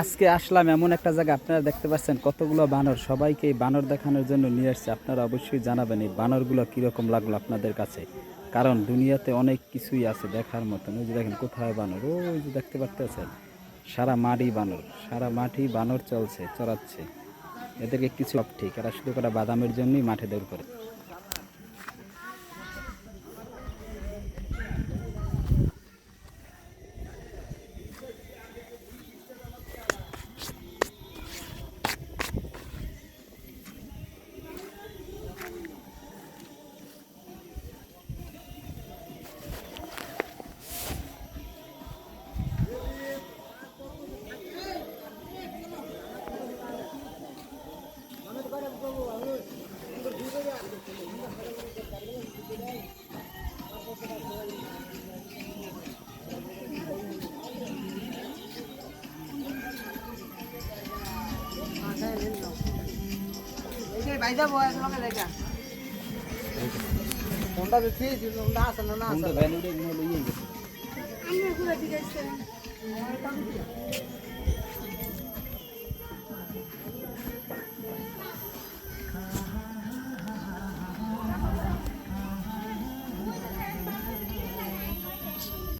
আজকে আসলাম এমন একটা জায়গা, আপনারা দেখতে পাচ্ছেন কতগুলো বানর। সবাইকে এই বানর দেখানোর জন্য নিয়ে আসছে। আপনারা অবশ্যই জানাবেন এই বানরগুলো কীরকম লাগলো আপনাদের কাছে, কারণ দুনিয়াতে অনেক কিছুই আছে দেখার মতন। ওই যে দেখেন কোথায় বানর, ওই যে দেখতে পাচ্ছেন সারা মাঠই বানর, সারা মাঠই বানর চলছে, চড়াচ্ছে। এদেরকে কিছু সব ঠিক, এরা শুধু কটা বাদামের জন্যই মাঠে দৌড় করে। ফোনটা দেখি ফোনটা আসে না না আসে।